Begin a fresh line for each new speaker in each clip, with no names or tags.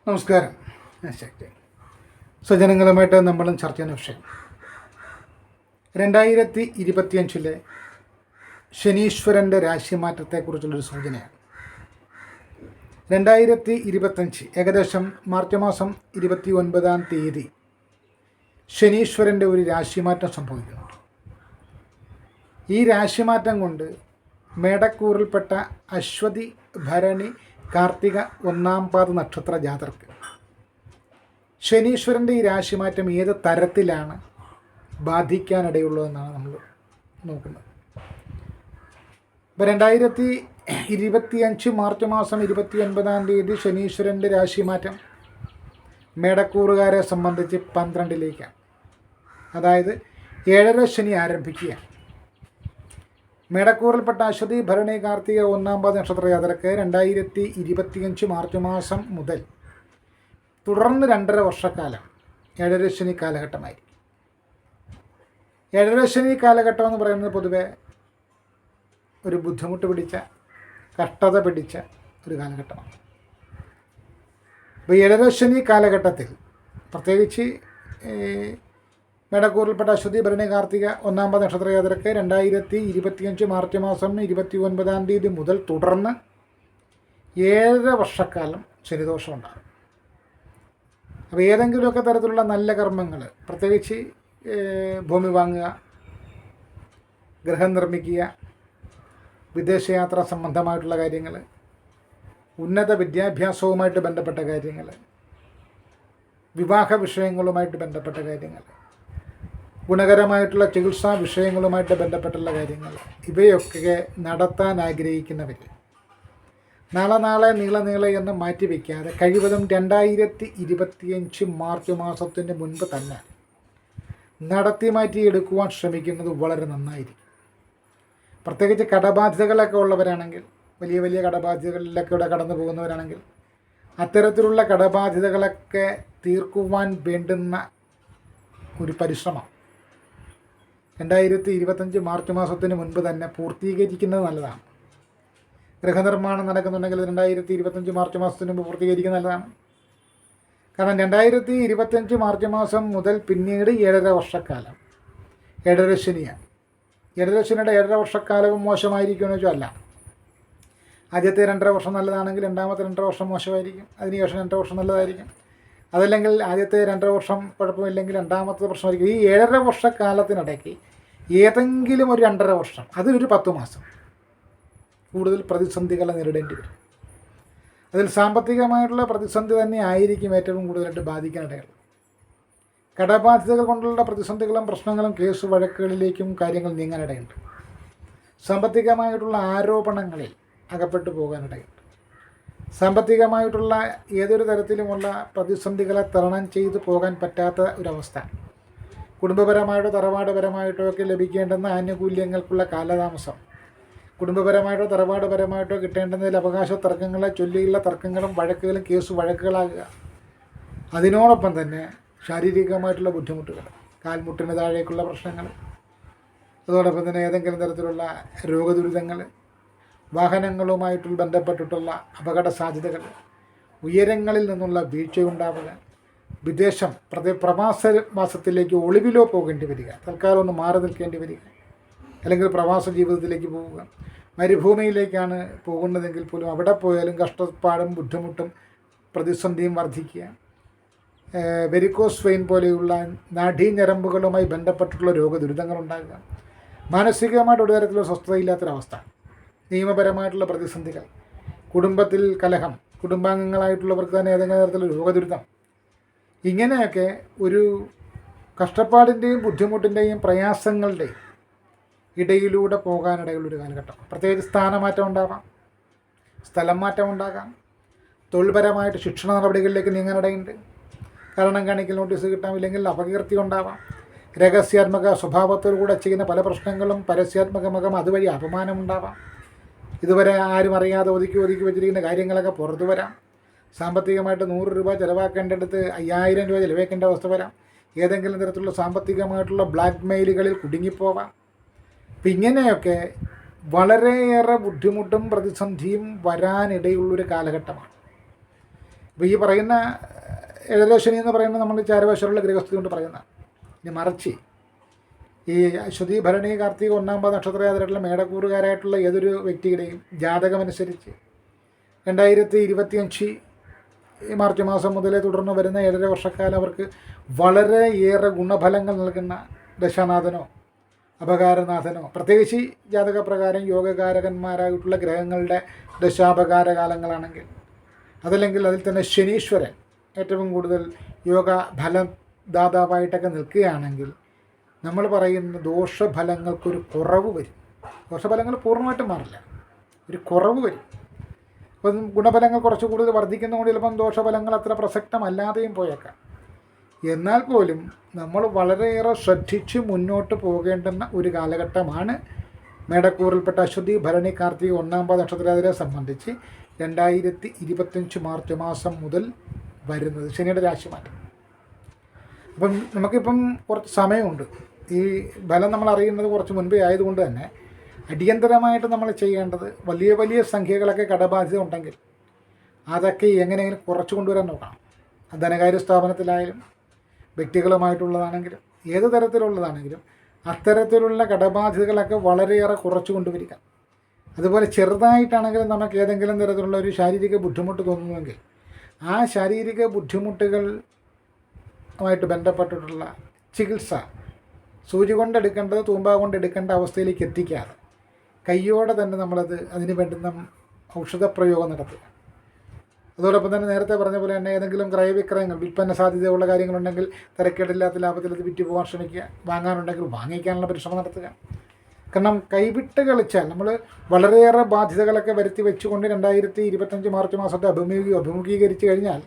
നമസ്കാരം. സ്വജനങ്ങളുമായിട്ട് നമ്മളും ചർച്ച ചെയ്യുന്ന വിഷയം 2025 ശനീശ്വരൻ്റെ രാശിമാറ്റത്തെക്കുറിച്ചുള്ളൊരു സൂചനയാണ്. 2025 ഏകദേശം മാർച്ച് മാസം 29-ാം തീയതി ശനീശ്വരൻ്റെ ഒരു രാശിമാറ്റം സംഭവിക്കുന്നുണ്ട്. ഈ രാശിമാറ്റം കൊണ്ട് മേടക്കൂറിൽപ്പെട്ട അശ്വതി, ഭരണി, കാർത്തിക, ഒന്നാം പാദ നക്ഷത്ര ജാതർക്ക് ശനീശ്വരൻ്റെ ഈ രാശിമാറ്റം ഏത് തരത്തിലാണ് ബാധിക്കാനിടയുള്ളതെന്നാണ് നമ്മൾ നോക്കുന്നത്. ഇപ്പോൾ 2025 മാർച്ച് മാസം 29-ാം തീയതി ശനീശ്വരൻ്റെ രാശിമാറ്റം മേടക്കൂറുകാരെ സംബന്ധിച്ച് 12-ലേക്കാണ്. അതായത് 7ര ശനി ആരംഭിക്കുകയാണ്. മേടക്കൂറിൽപ്പെട്ട അശ്വതി, ഭരണി, കാർത്തിക, ഒന്നാം പാദ നക്ഷത്ര ജാതർക്ക് 2025 മാർച്ച് മാസം മുതൽ തുടർന്ന് 2.5 വർഷക്കാലം 7ര ശനി കാലഘട്ടമായിരിക്കും. 7ര ശനി കാലഘട്ടം എന്ന് പറയുന്നത് പൊതുവെ ഒരു ബുദ്ധിമുട്ട് പിടിച്ച, കഷ്ടത പിടിച്ച ഒരു കാലഘട്ടമാണ്. അപ്പോൾ 7ര ശനി കാലഘട്ടത്തിൽ പ്രത്യേകിച്ച് മേടക്കൂറിൽപ്പെട്ട അശ്വതി, ഭരണി, കാർത്തിക, ഒന്നാം പാദ നക്ഷത്ര ജാതർക്ക് 2025 മാർച്ച് മാസം 29-ാം തീയതി മുതൽ തുടർന്ന് 7 വർഷക്കാലം ശനിദോഷം ഉണ്ടാകും. അപ്പോൾ ഏതെങ്കിലുമൊക്കെ തരത്തിലുള്ള നല്ല കർമ്മങ്ങൾ, പ്രത്യേകിച്ച് ഭൂമി വാങ്ങുക, ഗൃഹം നിർമ്മിക്കുക, വിദേശയാത്ര സംബന്ധമായിട്ടുള്ള കാര്യങ്ങൾ, ഉന്നത വിദ്യാഭ്യാസവുമായിട്ട് ബന്ധപ്പെട്ട കാര്യങ്ങൾ, വിവാഹ വിഷയങ്ങളുമായിട്ട് ബന്ധപ്പെട്ട കാര്യങ്ങൾ, ഗുണകരമായിട്ടുള്ള ചികിത്സാ വിഷയങ്ങളുമായിട്ട് ബന്ധപ്പെട്ടുള്ള കാര്യങ്ങൾ, ഇവയൊക്കെ നടത്താൻ ആഗ്രഹിക്കുന്നവർ നാളെ നീളെ എന്ന് മാറ്റിവെക്കാതെ കഴിവതും 2025 മാർച്ച് മാസത്തിന് മുൻപ് തന്നെ നടത്തി മാറ്റിയെടുക്കുവാൻ ശ്രമിക്കുന്നത് വളരെ നന്നായിരിക്കും. പ്രത്യേകിച്ച് കടബാധ്യതകളൊക്കെ ഉള്ളവരാണെങ്കിൽ, വലിയ കടബാധ്യതകളിലൊക്കെ ഇവിടെ കടന്നു പോകുന്നവരാണെങ്കിൽ അത്തരത്തിലുള്ള കടബാധ്യതകളൊക്കെ തീർക്കുവാൻ വേണ്ടുന്ന ഒരു പരിശ്രമം 2025 മാർച്ച് മാസത്തിന് മുൻപ് തന്നെ പൂർത്തീകരിക്കുന്നത് നല്ലതാണ്. ഗൃഹനിർമ്മാണം നടക്കുന്നുണ്ടെങ്കിൽ 2025 മാർച്ച് മാസത്തിന് മുമ്പ് പൂർത്തീകരിക്കുന്നത് നല്ലതാണ്. കാരണം 2025 മാർച്ച് മാസം മുതൽ പിന്നീട് 7.5 വർഷക്കാലം 7ര ശനിയാണ്. 7ര ശനിയുടെ 7.5 വർഷക്കാലവും മോശമായിരിക്കുമെന്ന് വെച്ചാൽ അല്ല. ആദ്യത്തെ 2.5 വർഷം നല്ലതാണെങ്കിൽ രണ്ടാമത്തെ 2.5 വർഷം മോശമായിരിക്കും, അതിനുശേഷം 2.5 വർഷം നല്ലതായിരിക്കും. അതല്ലെങ്കിൽ ആദ്യത്തെ 2.5 വർഷം കുഴപ്പമില്ലെങ്കിൽ രണ്ടാമത്തെ പ്രശ്നമായിരിക്കും. ഈ 7.5 വർഷക്കാലത്തിനിടയ്ക്ക് ഏതെങ്കിലും ഒരു 2.5 വർഷം, അതിലൊരു 10 മാസം കൂടുതൽ പ്രതിസന്ധികളെ നേരിടേണ്ടി വരും. അതിൽ സാമ്പത്തികമായിട്ടുള്ള പ്രതിസന്ധി തന്നെ ആയിരിക്കും ഏറ്റവും കൂടുതലായിട്ട് ബാധിക്കാനിടയുള്ളത്. കടബാധ്യതകൾ കൊണ്ടുള്ള പ്രതിസന്ധികളും പ്രശ്നങ്ങളും കേസ് വഴക്കുകളിലേക്കും കാര്യങ്ങൾ നീങ്ങാനിടയുണ്ട്. സാമ്പത്തികമായിട്ടുള്ള ആരോപണങ്ങളിൽ അകപ്പെട്ടു പോകാനിടയുണ്ട്. സാമ്പത്തികമായിട്ടുള്ള ഏതൊരു തരത്തിലുമുള്ള പ്രതിസന്ധികളെ തരണം ചെയ്തു പോകാൻ പറ്റാത്ത ഒരവസ്ഥ, കുടുംബപരമായിട്ടോ തറവാടുപരമായിട്ടോ ഒക്കെ ലഭിക്കേണ്ടുന്ന ആനുകൂല്യങ്ങൾക്കുള്ള കാലതാമസം, കുടുംബപരമായിട്ടോ തറവാടുപരമായിട്ടോ കിട്ടേണ്ടുന്നതിൽ അവകാശ തർക്കങ്ങളെ ചൊല്ലിയുള്ള തർക്കങ്ങളും വഴക്കുകളും കേസ് വഴക്കുകളാകുക. അതിനോടൊപ്പം തന്നെ ശാരീരികമായിട്ടുള്ള ബുദ്ധിമുട്ടുകൾ, കാൽമുട്ടിന് താഴേക്കുള്ള പ്രശ്നങ്ങൾ, അതോടൊപ്പം തന്നെ ഏതെങ്കിലും തരത്തിലുള്ള രോഗദുരിതങ്ങൾ, വാഹനങ്ങളുമായിട്ട് ബന്ധപ്പെട്ടിട്ടുള്ള അപകട സാധ്യതകൾ, ഉയരങ്ങളിൽ നിന്നുള്ള വീഴ്ചയുണ്ടാവുക, വിദേശം പ്രവാസവാസത്തിലേക്ക് ഒളിവിലോ പോകേണ്ടി വരിക, തൽക്കാലം ഒന്ന് മാറി നിൽക്കേണ്ടി വരിക, അല്ലെങ്കിൽ പ്രവാസ ജീവിതത്തിലേക്ക് പോവുക, മരുഭൂമിയിലേക്കാണ് പോകുന്നതെങ്കിൽ പോലും അവിടെ പോയാലും കഷ്ടപ്പാടും ബുദ്ധിമുട്ടും പ്രതിസന്ധിയും വർദ്ധിക്കുക, വെരിക്കോസ് വെയിൻ പോലെയുള്ള നാഡീഞരമ്പുകളുമായി ബന്ധപ്പെട്ടിട്ടുള്ള രോഗദുരിതങ്ങളുണ്ടാകുക, മാനസികമായിട്ട് ഒരു തരത്തിലുള്ള സ്വസ്ഥതയില്ലാത്തൊരവസ്ഥ, നിയമപരമായിട്ടുള്ള പ്രതിസന്ധികൾ, കുടുംബത്തിൽ കലഹം, കുടുംബാംഗങ്ങളായിട്ടുള്ളവർക്ക് തന്നെ ഏതെങ്കിലും തരത്തിലുള്ള രോഗദുരിതം, ഇങ്ങനെയൊക്കെ ഒരു കഷ്ടപ്പാടിൻ്റെയും ബുദ്ധിമുട്ടിൻ്റെയും പ്രയാസങ്ങളുടെയും ഇടയിലൂടെ പോകാനിടയുള്ളൊരു കാലഘട്ടം. പ്രത്യേകിച്ച് സ്ഥാനമാറ്റം ഉണ്ടാകാം, സ്ഥലം മാറ്റം ഉണ്ടാകാം, തൊഴിൽപരമായിട്ട് ശിക്ഷണ നടപടികളിലേക്ക് നീങ്ങാനിടയുണ്ട്, കാരണം കാണിക്കൽ നോട്ടീസ് കിട്ടാമില്ലെങ്കിൽ അപകീർത്തി ഉണ്ടാവാം, രഹസ്യാത്മക സ്വഭാവത്തോടുകൂടെ ചെയ്യുന്ന പല പ്രശ്നങ്ങളും പരസ്യാത്മകമാകാം, അതുവഴി അപമാനമുണ്ടാവാം, ഇതുവരെ ആരും അറിയാതെ ഒതുക്കി വെച്ചിരിക്കുന്ന കാര്യങ്ങളൊക്കെ പുറത്തു വരാം, സാമ്പത്തികമായിട്ട് 100 രൂപ ചിലവാക്കേണ്ടടുത്ത് 5000 രൂപ ചിലവാക്കേണ്ട അവസ്ഥ വരാം, ഏതെങ്കിലും തരത്തിലുള്ള സാമ്പത്തികമായിട്ടുള്ള ബ്ലാക്ക് മെയിലുകളിൽ കുടുങ്ങിപ്പോവാം. അപ്പം ഇങ്ങനെയൊക്കെ വളരെയേറെ ബുദ്ധിമുട്ടും പ്രതിസന്ധിയും വരാനിടയുള്ളൊരു കാലഘട്ടമാണ്. അപ്പോൾ ഈ പറയുന്ന ഏഴര ശനി എന്ന് പറയുന്നത് നമ്മൾ ചാരവശമുള്ള ഗൃഹസ്ഥിതി കൊണ്ട് പറയുന്ന. ഇനി മറിച്ച് ഈ അശ്വതി ഭരണി കാർത്തിക 1-ാം പാദ നക്ഷത്രയാത്രയായിട്ടുള്ള മേടക്കൂറുകാരായിട്ടുള്ള ഏതൊരു വ്യക്തിയുടെയും ജാതകമനുസരിച്ച് 2025 മാർച്ച് മാസം മുതലേ തുടർന്ന് വരുന്ന 7.5 വർഷക്കാലം അവർക്ക് വളരെയേറെ ഗുണഫലങ്ങൾ നൽകുന്ന ദശാനാഥനോ അപകാരനാഥനോ, പ്രത്യേകിച്ച് ജാതകപ്രകാരം യോഗകാരകന്മാരായിട്ടുള്ള ഗ്രഹങ്ങളുടെ ദശാപകാരകാലങ്ങളാണെങ്കിൽ, അതല്ലെങ്കിൽ അതിൽ തന്നെ ശനീശ്വരൻ ഏറ്റവും കൂടുതൽ യോഗ ഫലദാതാവായിട്ടൊക്കെ നിൽക്കുകയാണെങ്കിൽ നമ്മൾ പറയുന്ന ദോഷഫലങ്ങൾക്കൊരു കുറവ് വരും. ദോഷഫലങ്ങൾ പൂർണ്ണമായിട്ടും മാറില്ല, ഒരു കുറവ് വരും. അപ്പം ഗുണഫലങ്ങൾ കുറച്ച് കൂടുതൽ വർദ്ധിക്കുന്നതുകൊണ്ട് ചിലപ്പം ദോഷഫലങ്ങൾ അത്ര പ്രസക്തമല്ലാതെയും പോയേക്കാം. എന്നാൽ പോലും നമ്മൾ വളരെയേറെ ശ്രദ്ധിച്ച് മുന്നോട്ട് പോകേണ്ടുന്ന ഒരു കാലഘട്ടമാണ് മേടക്കൂറിൽപ്പെട്ട അശ്വതി ഭരണി കാർത്തിക 1-ാം പാദ നക്ഷത്രത്തിനെ സംബന്ധിച്ച് 2025 മാർച്ച് മാസം മുതൽ വരുന്നത് ശനിയുടെ രാശിമാറ്റം. അപ്പം നമുക്കിപ്പം കുറച്ച് സമയമുണ്ട്. ഈ ഫലം നമ്മൾ അറിയുന്നത് കുറച്ച് മുൻപേ ആയതുകൊണ്ട് തന്നെ അടിയന്തരമായിട്ട് നമ്മൾ ചെയ്യേണ്ടത് വലിയ വലിയ സംഖ്യകളൊക്കെ കടബാധ്യത ഉണ്ടെങ്കിൽ അതൊക്കെ എങ്ങനെയെങ്കിലും കുറച്ച് കൊണ്ടുവരാൻ നോക്കണം. ധനകാര്യ സ്ഥാപനത്തിലായാലും വ്യക്തികളുമായിട്ടുള്ളതാണെങ്കിലും ഏത് തരത്തിലുള്ളതാണെങ്കിലും അത്തരത്തിലുള്ള കടബാധ്യതകളൊക്കെ വളരെയേറെ കുറച്ച് കൊണ്ടുവരിക. അതുപോലെ ചെറുതായിട്ടാണെങ്കിലും നമുക്ക് ഏതെങ്കിലും തരത്തിലുള്ള ഒരു ശാരീരിക ബുദ്ധിമുട്ട് തോന്നുന്നുവെങ്കിൽ ആ ശാരീരിക ബുദ്ധിമുട്ടുകളുമായിട്ട് ബന്ധപ്പെട്ടിട്ടുള്ള ചികിത്സ സൂചി കൊണ്ടെടുക്കേണ്ടത് തൂമ്പ കൊണ്ടെടുക്കേണ്ട അവസ്ഥയിലേക്ക് എത്തിക്കാതെ കയ്യോടെ തന്നെ നമ്മളത് അതിന് വേണ്ടുന്ന ഔഷധപ്രയോഗം നടത്തുക. അതോടൊപ്പം തന്നെ നേരത്തെ പറഞ്ഞ പോലെ തന്നെ ഏതെങ്കിലും ക്രയവിക്രയങ്ങൾ വിൽപ്പന സാധ്യതയുള്ള കാര്യങ്ങളുണ്ടെങ്കിൽ തിരക്കേടില്ലാത്ത ലാഭത്തിൽ അത് വിറ്റ് പോകാൻ ശ്രമിക്കുക. വാങ്ങാനുണ്ടെങ്കിൽ വാങ്ങിക്കാനുള്ള പരിശ്രമം നടത്തുക. കാരണം കൈവിട്ട് കളിച്ചാൽ നമ്മൾ വളരെയേറെ ബാധ്യതകളൊക്കെ വരുത്തി വെച്ചുകൊണ്ട് 2025 മാർച്ച് മാസത്തെ അഭിമുഖീകരിച്ച് കഴിഞ്ഞാൽ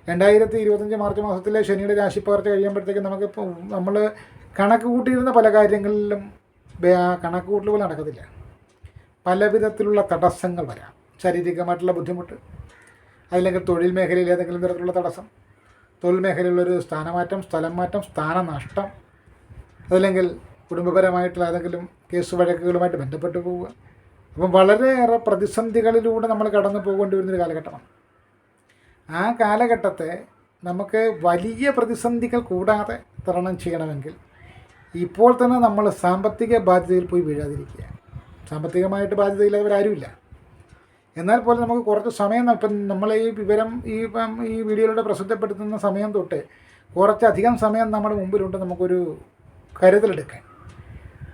2025 മാർച്ച് മാസത്തിലെ ശനിയുടെ രാശിപ്പകർച്ച കഴിയുമ്പോഴത്തേക്കും നമുക്കിപ്പോൾ നമ്മൾ കണക്ക് കൂട്ടിയിരുന്ന പല കാര്യങ്ങളിലും കണക്ക് കൂട്ടൽ പോലെ നടക്കത്തില്ല. പല വിധത്തിലുള്ള തടസ്സങ്ങൾ വരാം. ശാരീരികമായിട്ടുള്ള ബുദ്ധിമുട്ട്, അല്ലെങ്കിൽ തൊഴിൽ മേഖലയിൽ ഏതെങ്കിലും തരത്തിലുള്ള തടസ്സം, തൊഴിൽ മേഖലയിലൊരു സ്ഥാനമാറ്റം, സ്ഥലം മാറ്റം, സ്ഥാനനഷ്ടം, അതല്ലെങ്കിൽ കുടുംബപരമായിട്ടുള്ള ഏതെങ്കിലും കേസ് വഴക്കുകളുമായിട്ട് ബന്ധപ്പെട്ട് പോവുക. അപ്പം വളരെയേറെ പ്രതിസന്ധികളിലൂടെ നമ്മൾ കടന്നു പോകേണ്ടി വരുന്നൊരു കാലഘട്ടമാണ്. ആ കാലഘട്ടത്തെ നമുക്ക് വലിയ പ്രതിസന്ധികൾ കൂടാതെ തരണം ചെയ്യണമെങ്കിൽ ഇപ്പോൾ തന്നെ നമ്മൾ സാമ്പത്തിക ബാധ്യതയിൽ പോയി വീഴാതിരിക്കുക. സാമ്പത്തികമായിട്ട് ബാധ്യതയില്ലാത്തവരാരുമില്ല. എന്നാൽ പോലും നമുക്ക് കുറച്ച് സമയം, ഇപ്പം നമ്മൾ ഈ വിവരം ഈ വീഡിയോയിലൂടെ പ്രസിദ്ധപ്പെടുത്തുന്ന സമയം തൊട്ട് കുറച്ചധികം സമയം നമ്മുടെ മുമ്പിലുണ്ട് നമുക്കൊരു കരുതലെടുക്കാൻ.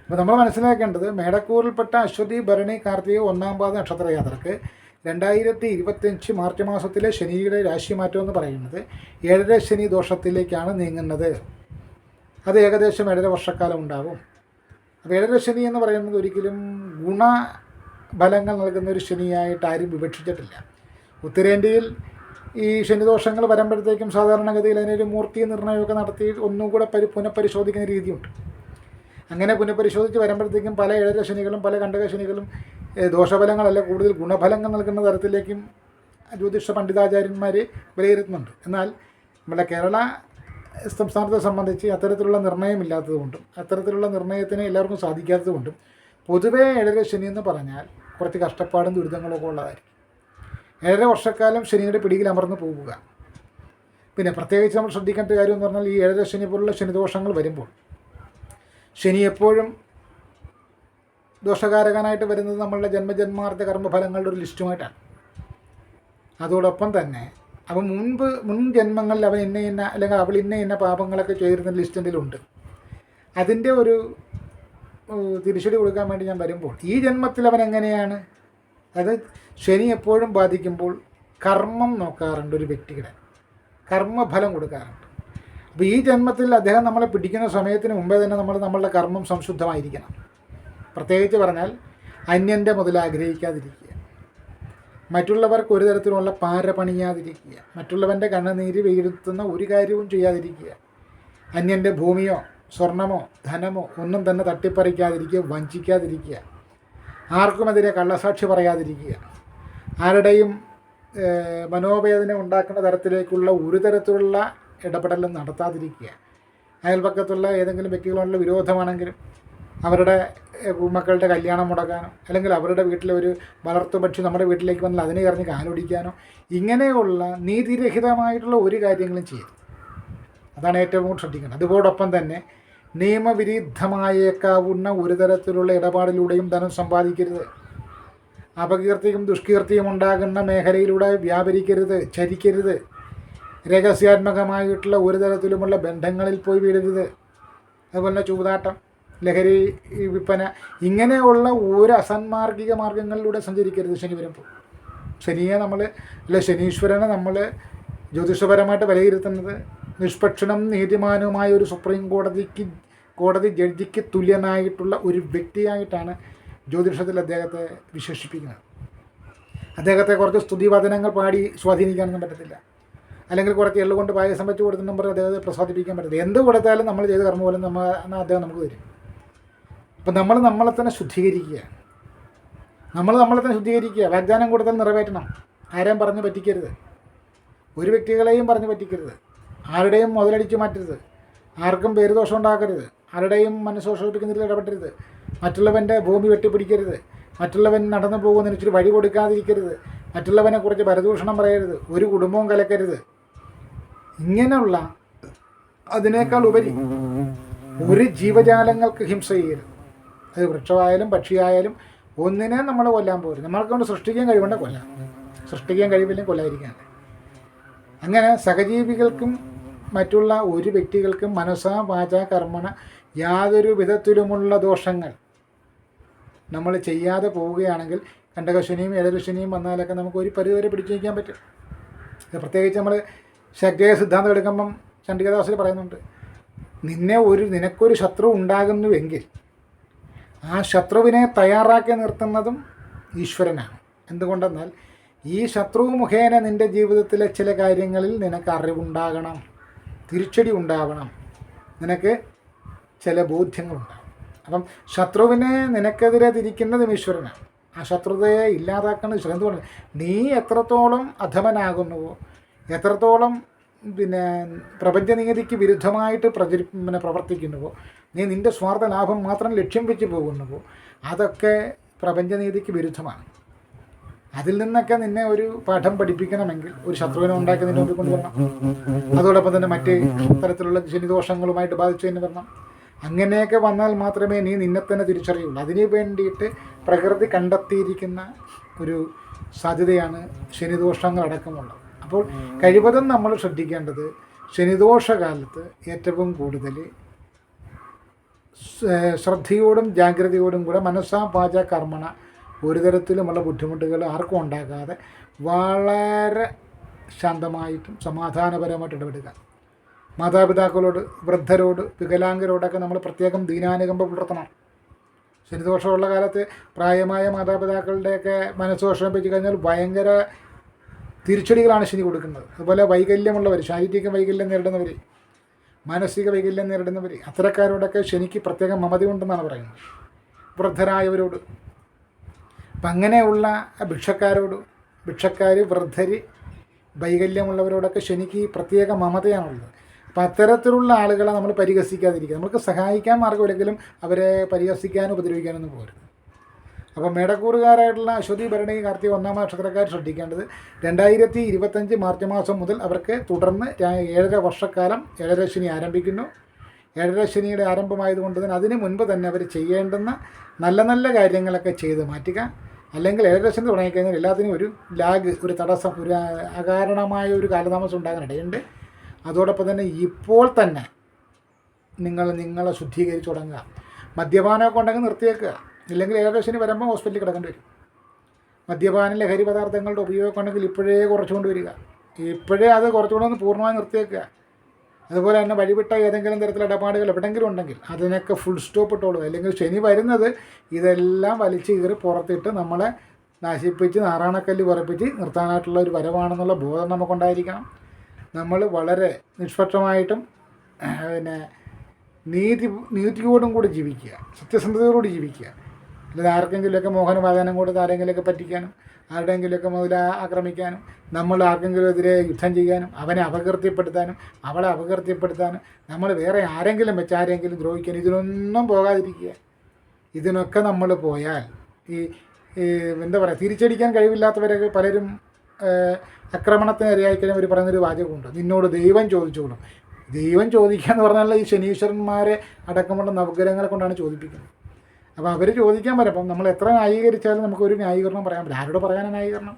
അപ്പോൾ നമ്മൾ മനസ്സിലാക്കേണ്ടത് മേടക്കൂറിൽപ്പെട്ട അശ്വതി ഭരണി കാർത്തിക 1-ാം പാദ നക്ഷത്രയാത്രക്ക് 2025 മാർച്ച് മാസത്തിലെ ശനിയുടെ രാശിമാറ്റം എന്ന് പറയുന്നത് 7.5 ശനി ദോഷത്തിലേക്കാണ് നീങ്ങുന്നത്. അത് ഏകദേശം 7.5 വർഷക്കാലം ഉണ്ടാകും. അപ്പോൾ 7.5 ശനി എന്ന് പറയുന്നത് ഒരിക്കലും ഗുണഫലങ്ങൾ നൽകുന്ന ഒരു ശനിയായിട്ട് ആരും വിവക്ഷിച്ചിട്ടില്ല. ഉത്തരേന്ത്യയിൽ ഈ ശനിദോഷങ്ങൾ വരുമ്പോഴത്തേക്കും സാധാരണഗതിയിൽ അതിനൊരു മൂർത്തി നിർണ്ണയമൊക്കെ നടത്തി ഒന്നുകൂടെ പുനഃപരിശോധിക്കുന്ന രീതിയുണ്ട്. അങ്ങനെ പുനഃപരിശോധിച്ച് വരുമ്പോഴത്തേക്കും പല 7.5 ശനികളും പല കണ്ടക ശനികളും ദോഷഫലങ്ങളല്ല കൂടുതൽ ഗുണഫലങ്ങൾ നൽകുന്ന തരത്തിലേക്കും ജ്യോതിഷ പണ്ഡിതാചാര്യന്മാർ വിലയിരുത്തുന്നുണ്ട്. എന്നാൽ നമ്മുടെ കേരള സംസ്ഥാനത്തെ സംബന്ധിച്ച് അത്തരത്തിലുള്ള നിർണ്ണയമില്ലാത്തതുകൊണ്ടും അത്തരത്തിലുള്ള നിർണ്ണയത്തിന് എല്ലാവർക്കും സാധിക്കാത്തതുകൊണ്ടും പൊതുവേ 7.5 ശനി എന്ന് പറഞ്ഞാൽ കുറച്ച് കഷ്ടപ്പാടും ദുരിതങ്ങളൊക്കെ ഉള്ളതായിരിക്കും. 7.5 വർഷക്കാലം ശനിയുടെ പിടിയിൽ അമർന്നു പോവുക. പിന്നെ പ്രത്യേകിച്ച് നമ്മൾ ശ്രദ്ധിക്കേണ്ട കാര്യം എന്ന് പറഞ്ഞാൽ ഈ 7.5 ശനി പോലുള്ള ശനിദോഷങ്ങൾ വരുമ്പോൾ ശനി എപ്പോഴും ദോഷകാരകനായിട്ട് വരുന്നത് നമ്മളുടെ ജന്മജന്മാർത്ഥ കർമ്മഫലങ്ങളുടെ ഒരു ലിസ്റ്റുമായിട്ടാണ്. അതോടൊപ്പം തന്നെ അവൻ മുൻ ജന്മങ്ങളിൽ അവൻ ഇന്ന അല്ലെങ്കിൽ അവൾ ഇന്ന പാപങ്ങളൊക്കെ ചെയ്തിരുന്ന ലിസ്റ്റ് എന്തെങ്കിലുമുണ്ട്. അതിൻ്റെ ഒരു തിരിച്ചടി കൊടുക്കാൻ വേണ്ടി ഞാൻ വരുമ്പോൾ ഈ ജന്മത്തിൽ അവൻ എങ്ങനെയാണ്, അതായത് ശനി എപ്പോഴും ബാധിക്കുമ്പോൾ കർമ്മം നോക്കാറുണ്ട്, ഒരു വ്യക്തിയുടെ കർമ്മഫലം കൊടുക്കാറുണ്ട്. അപ്പോൾ ഈ ജന്മത്തിൽ അദ്ദേഹം നമ്മളെ പിടിക്കുന്ന സമയത്തിന് മുമ്പേ തന്നെ നമ്മളുടെ കർമ്മം സംശുദ്ധമായിരിക്കണം. പ്രത്യേകിച്ച് പറഞ്ഞാൽ അന്യൻ്റെ മുതൽ ആഗ്രഹിക്കാതിരിക്കുക, മറ്റുള്ളവർക്ക് ഒരു തരത്തിലുള്ള പാര പണിയാതിരിക്കുക, മറ്റുള്ളവൻ്റെ കണ്ണുനീര് വീഴ്ത്തുന്ന ഒരു കാര്യവും ചെയ്യാതിരിക്കുക, അന്യൻ്റെ ഭൂമിയോ സ്വർണമോ ധനമോ ഒന്നും തന്നെ തട്ടിപ്പറിക്കാതിരിക്കുക, വഞ്ചിക്കാതിരിക്കുക, ആർക്കുമെതിരെ കള്ളസാക്ഷി പറയാതിരിക്കുക, ആരുടെയും മനോവേദന ഉണ്ടാക്കുന്ന തരത്തിലേക്കുള്ള ഒരു തരത്തിലുള്ള ഇടപെടലും നടത്താതിരിക്കുക, അയൽപക്കത്തുള്ള ഏതെങ്കിലും വ്യക്തികളുള്ള വിരോധമാണെങ്കിലും അവരുടെ മക്കളുടെ കല്യാണം മുടക്കാനോ, അല്ലെങ്കിൽ അവരുടെ വീട്ടിലെ ഒരു വളർത്തു പക്ഷി നമ്മുടെ വീട്ടിലേക്ക് വന്നാൽ അതിനെ എറിഞ്ഞ് കാലൊടിക്കാനോ, ഇങ്ങനെയുള്ള നീതിരഹിതമായിട്ടുള്ള ഒരു കാര്യങ്ങളും ചെയ്യും. അതാണ് ഏറ്റവും കൂടുതൽ ശ്രദ്ധിക്കുന്നത്. അതോടൊപ്പം തന്നെ നിയമവിരുദ്ധമായേക്കാവുന്ന ഒരു തരത്തിലുള്ള ഇടപാടിലൂടെയും ധനം സമ്പാദിക്കരുത്. അപകീർത്തിയും ദുഷ്കീർത്തിയും ഉണ്ടാകുന്ന മേഖലയിലൂടെ വ്യാപരിക്കരുത്, ചരിക്കരുത്. രഹസ്യാത്മകമായിട്ടുള്ള ഒരു തരത്തിലുമുള്ള ബന്ധങ്ങളിൽ പോയി വീഴരുത്. അതുപോലെ ചൂതാട്ടം, ലഹരി വിൽപ്പന, ഇങ്ങനെയുള്ള ഒരു അസന്മാർഗിക മാർഗങ്ങളിലൂടെ സഞ്ചരിക്കരുത്. ശനി വരുമ്പോൾ ശനിയെ നമ്മൾ ശനീശ്വരനെ നമ്മൾ ജ്യോതിഷപരമായിട്ട് വിലയിരുത്തുന്നത് നിഷ്പക്ഷനും നീതിമാനുമായ ഒരു സുപ്രീം കോടതി ജഡ്ജിക്ക് തുല്യനായിട്ടുള്ള ഒരു വ്യക്തിയായിട്ടാണ് ജ്യോതിഷത്തിൽ അദ്ദേഹത്തെ വിശേഷിപ്പിക്കുന്നത്. അദ്ദേഹത്തെ കുറച്ച് സ്തുതിവചനങ്ങൾ പാടി സ്വാധീനിക്കാനൊന്നും പറ്റത്തില്ല, അല്ലെങ്കിൽ കുറച്ച് എള്ളുകൊണ്ട് പായസം വെച്ച് കൊടുത്തെന്നും പറഞ്ഞ് അദ്ദേഹത്തെ പ്രസാദിപ്പിക്കാൻ പറ്റത്തില്ല. എന്ത് കൊടുത്താലും നമ്മൾ ചെയ്ത കർമ്മ പോലും അദ്ദേഹം നമുക്ക് തരും. അപ്പം നമ്മളെ തന്നെ ശുദ്ധീകരിക്കുക. നമ്മളെ തന്നെ ശുദ്ധീകരിക്കുക. വാഗ്ദാനം കൊടുത്താൽ നിറവേറ്റണം. ആരെയും പറഞ്ഞ് പറ്റിക്കരുത്, ഒരു വ്യക്തികളെയും പറഞ്ഞ് പറ്റിക്കരുത്, ആരുടെയും മുതലടിച്ച് മാറ്റരുത്, ആർക്കും പേരുദോഷം ഉണ്ടാക്കരുത്, ആരുടെയും മനസ്സോഷിപ്പിക്കുന്നതിൽ ഇടപെട്ടരുത്, മറ്റുള്ളവൻ്റെ ഭൂമി വെട്ടിപ്പിടിക്കരുത്, മറ്റുള്ളവൻ നടന്നു പോകുന്നതിന് ഇച്ചിരി വഴി കൊടുക്കാതിരിക്കരുത്, മറ്റുള്ളവനെ കുറിച്ച് പരദൂഷണം പറയരുത്, ഒരു കുടുംബവും കലക്കരുത്. ഇങ്ങനെയുള്ള അതിനേക്കാൾ ഉപരി ഒരു ജീവജാലങ്ങൾക്ക് ഹിംസ ചെയ്യരുത്. അത് വൃക്ഷമായാലും പക്ഷിയായാലും ഒന്നിനെ നമ്മൾ കൊല്ലാൻ പോരുത്. നമ്മൾക്കൊണ്ട് സൃഷ്ടിക്കാൻ കഴിവുണ്ട് കൊല്ലാം, സൃഷ്ടിക്കാൻ കഴിവില്ലെങ്കിൽ കൊല്ലാതിരിക്കാൻ. അങ്ങനെ സഹജീവികൾക്കും മറ്റുള്ള ഒരു വ്യക്തികൾക്കും മനസ്സാ വാച കർമ്മണ യാതൊരു വിധത്തിലുമുള്ള ദോഷങ്ങൾ നമ്മൾ ചെയ്യാതെ പോവുകയാണെങ്കിൽ കണ്ടകശനിയും ഏഴരശനിയും വന്നാലൊക്കെ നമുക്ക് ഒരു പരിധിവരെ പിടിച്ചു നിൽക്കാൻ പറ്റും. പ്രത്യേകിച്ച് നമ്മൾ ശക്തിയ സിദ്ധാന്തം എടുക്കുമ്പം ചണ്ഡികദാസിൽ പറയുന്നുണ്ട്, നിനക്കൊരു ശത്രു ഉണ്ടാകുന്നുവെങ്കിൽ ആ ശത്രുവിനെ തയ്യാറാക്കി നിർത്തുന്നതും ഈശ്വരനാണ്. എന്തുകൊണ്ടെന്നാൽ ഈ ശത്രു മുഖേന നിൻ്റെ ജീവിതത്തിലെ ചില കാര്യങ്ങളിൽ നിനക്ക് അറിവുണ്ടാകണം, തിരിച്ചടി ഉണ്ടാവണം, നിനക്ക് ചില ബോധ്യങ്ങളുണ്ടാകും. അപ്പം ശത്രുവിനെ നിനക്കെതിരെ തിരിക്കുന്നതും ഈശ്വരനാണ്. ആ ശത്രുതയെ ഇല്ലാതാക്കുന്നത് ഈശ്വരൻ. എന്തുകൊണ്ട്? നീ എത്രത്തോളം അധമനാകുന്നുവോ, എത്രത്തോളം പ്രപഞ്ചനീതിക്ക് വിരുദ്ധമായിട്ട് പ്രവർത്തിക്കുന്നുവോ, നീ നിൻ്റെ സ്വാർത്ഥ ലാഭം മാത്രം ലക്ഷ്യം വെച്ച് പോകുന്നുവോ, അതൊക്കെ പ്രപഞ്ചനീതിക്ക് വിരുദ്ധമാണ്. അതിൽ നിന്നൊക്കെ നിന്നെ ഒരു പാഠം പഠിപ്പിക്കണമെങ്കിൽ ഒരു ശത്രുവിനെ ഉണ്ടാക്കി നിന്നെ മുമ്പിൽ കൊണ്ടുവരണം. അതോടൊപ്പം തന്നെ മറ്റ് തരത്തിലുള്ള ശനിദോഷങ്ങളുമായിട്ട് ബാധിച്ചു തന്നെ വരണം. അങ്ങനെയൊക്കെ വന്നാൽ മാത്രമേ നീ നിന്നെ തന്നെ തിരിച്ചറിയുള്ളൂ. അതിന് വേണ്ടിയിട്ട് പ്രകൃതി കണ്ടെത്തിയിരിക്കുന്ന ഒരു സാധ്യതയാണ് ശനിദോഷങ്ങളടക്കമുള്ളത്. അപ്പോൾ കഴിവതും നമ്മൾ ശ്രദ്ധിക്കേണ്ടത് ശനിദോഷകാലത്ത് ഏറ്റവും കൂടുതൽ ശ്രദ്ധയോടും ജാഗ്രതയോടും കൂടെ മനസ്സാ വാച കർമ്മണ ഒരു തരത്തിലുമുള്ള ബുദ്ധിമുട്ടുകൾ ആർക്കും ഉണ്ടാകാതെ വളരെ ശാന്തമായിട്ടും സമാധാനപരമായിട്ട് ഇടപെടുക. മാതാപിതാക്കളോട്, വൃദ്ധരോട്, വികലാംഗരോടൊക്കെ നമ്മൾ പ്രത്യേകം ദീനാനുകമ്പ പുലർത്തണം. ശനിദോഷമുള്ള കാലത്ത് പ്രായമായ മാതാപിതാക്കളുടെയൊക്കെ മനസ്സ് വിഷമിപ്പിച്ച് കഴിഞ്ഞാൽ ഭയങ്കര തിരിച്ചടികളാണ് ശനി കൊടുക്കുന്നത്. അതുപോലെ വൈകല്യമുള്ളവർ, ശാരീരിക വൈകല്യം നേരിടുന്നവർ, മാനസിക വൈകല്യം നേരിടുന്നവർ, അത്തരക്കാരോടൊക്കെ ശനിക്ക് പ്രത്യേകം മമതയുണ്ടെന്നാണ് പറയുന്നത്. വൃദ്ധരായവരോട്, അപ്പം അങ്ങനെയുള്ള ഭിക്ഷക്കാർ, വൃദ്ധർ, വൈകല്യമുള്ളവരോടൊക്കെ ശനിക്ക് പ്രത്യേക മമതയാണുള്ളത്. അപ്പം അത്തരത്തിലുള്ള ആളുകളെ നമ്മൾ പരിഹസിക്കാതിരിക്കുക. നമുക്ക് സഹായിക്കാൻ മാർഗ്ഗമില്ലെങ്കിലും അവരെ പരിഹസിക്കാനും ഉപദ്രവിക്കാനൊന്നും പോരുത്. അപ്പോൾ മേടക്കൂറുകാരായിട്ടുള്ള അശ്വതി, ഭരണി, കാർത്തിക 1-ാം നക്ഷത്രക്കാർ ശ്രദ്ധിക്കേണ്ടത് 2025 മാർച്ച് മാസം മുതൽ അവർക്ക് തുടർന്ന് 7.5 വർഷക്കാലം ഏഴരശനി ആരംഭിക്കുന്നു. ഏഴരശനിയുടെ ആരംഭമായതുകൊണ്ട് തന്നെ അതിന് മുൻപ് തന്നെ അവർ ചെയ്യേണ്ടുന്ന നല്ല നല്ല കാര്യങ്ങളൊക്കെ ചെയ്ത് മാറ്റുക. അല്ലെങ്കിൽ ഏഴരശനി തുടങ്ങിക്കഴിഞ്ഞാൽ എല്ലാത്തിനും ഒരു ലാഗ്, ഒരു തടസ്സം, ഒരു അകാരണമായ ഒരു കാലതാമസം ഉണ്ടാകാനിടയുണ്ട്. അതോടൊപ്പം തന്നെ ഇപ്പോൾ തന്നെ നിങ്ങളെ ശുദ്ധീകരിച്ച് തുടങ്ങുക. മദ്യപാനമൊക്കെ ഉണ്ടെങ്കിൽ നിർത്തിയേക്കുക. ഇല്ലെങ്കിൽ ഏഴരശനി വരുമ്പോൾ ഹോസ്പിറ്റലിൽ കിടക്കേണ്ടി വരും. മദ്യപാനം, ലഹരി പദാർത്ഥങ്ങളുടെ ഉപയോഗം ഉണ്ടെങ്കിൽ ഇപ്പോഴേ കുറച്ചുകൊണ്ട് വരിക. ഇപ്പോഴേ അത് കുറച്ചുകൊണ്ട് ഒന്ന് പൂർണ്ണമായി നിർത്തിയേക്കുക. അതുപോലെ തന്നെ വഴിവിട്ട ഏതെങ്കിലും തരത്തിലുള്ള ഇടപാടുകൾ എവിടെയെങ്കിലും ഉണ്ടെങ്കിൽ അതിനൊക്കെ ഫുൾ സ്റ്റോപ്പ് ഇട്ടോളുക. അല്ലെങ്കിൽ ശനി വരുന്നത് ഇതെല്ലാം വലിച്ചു കീറി പുറത്തിട്ട് നമ്മളെ നശിപ്പിച്ച് നാറാണക്കല്ല് ഉറപ്പിച്ച് നിർത്താനായിട്ടുള്ള ഒരു വരവാണെന്നുള്ള ബോധം നമുക്കുണ്ടായിരിക്കണം. നമ്മൾ വളരെ നിഷ്പക്ഷമായിട്ടും നീതിയോടും കൂടി ജീവിക്കുക, സത്യസന്ധതയോടുകൂടി ജീവിക്കുക. അല്ലാതെ ആർക്കെങ്കിലുമൊക്കെ മോഹനവാദനം കൊടുത്ത് ആരെങ്കിലുമൊക്കെ പറ്റിക്കാനും, ആരുടെയെങ്കിലുമൊക്കെ മുതൽ ആക്രമിക്കാനും, നമ്മൾ ആർക്കെങ്കിലും എതിരെ യുദ്ധം ചെയ്യാനും, അവനെ അപകീർത്തിപ്പെടുത്താനും, അവളെ അപകീർത്തിപ്പെടുത്താനും, നമ്മൾ വേറെ ആരെങ്കിലും വെച്ച് ആരെങ്കിലും ദ്രോഹിക്കാനും, ഇതിനൊന്നും പോകാതിരിക്കുക. ഇതിനൊക്കെ നമ്മൾ പോയാൽ ഈ എന്താ പറയുക, തിരിച്ചടിക്കാൻ കഴിവില്ലാത്തവരൊക്കെ പലരും ആക്രമണത്തിന് ഇരയായി കഴിഞ്ഞാൽ അവർ പറയുന്നൊരു വാചകമുണ്ട്, നിന്നോട് ദൈവം ചോദിച്ചോളും. ദൈവം ചോദിക്കുക എന്ന് പറഞ്ഞാൽ ഈ ശനീശ്വരന്മാരെ അടക്കമുള്ള നവഗ്രഹങ്ങളെ കൊണ്ടാണ് ചോദിപ്പിക്കുന്നത്. അപ്പോൾ അവർ ചോദിക്കാൻ വരും. അപ്പം നമ്മൾ എത്ര ന്യായീകരിച്ചാലും നമുക്കൊരു ന്യായീകരണം പറയാൻ പറ്റില്ല. ആരോട് പറയാനാണ് ന്യായീകരണം?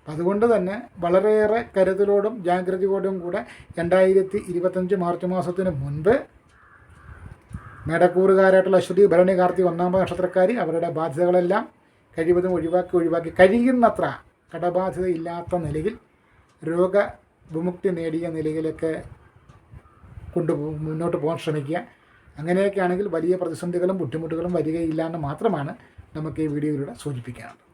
അതുകൊണ്ട് തന്നെ വളരെയേറെ കരുതലോടും ജാഗ്രതയോടും കൂടെ 2025 മാർച്ച് മാസത്തിന് മുൻപ് മേടക്കൂറുകാരായിട്ടുള്ള അശ്വതി, ഭരണി, കാർത്തിക 1-ാം നക്ഷത്രക്കാർ അവരുടെ ബാധ്യതകളെല്ലാം കഴിവതും ഒഴിവാക്കി കഴിയുന്നത്ര കടബാധ്യത ഇല്ലാത്ത നിലയിൽ രോഗവിമുക്തി നേടിയ നിലയിലൊക്കെ മുന്നോട്ട് പോകാൻ ശ്രമിക്കുക. അങ്ങനെയൊക്കെ ആണെങ്കിൽ വലിയ പ്രതിസന്ധികളും ബുദ്ധിമുട്ടുകളും വരികയില്ല എന്ന് മാത്രമാണ് നമുക്ക് ഈ വീഡിയോയിലൂടെ സൂചിപ്പിക്കാനുള്ളത്.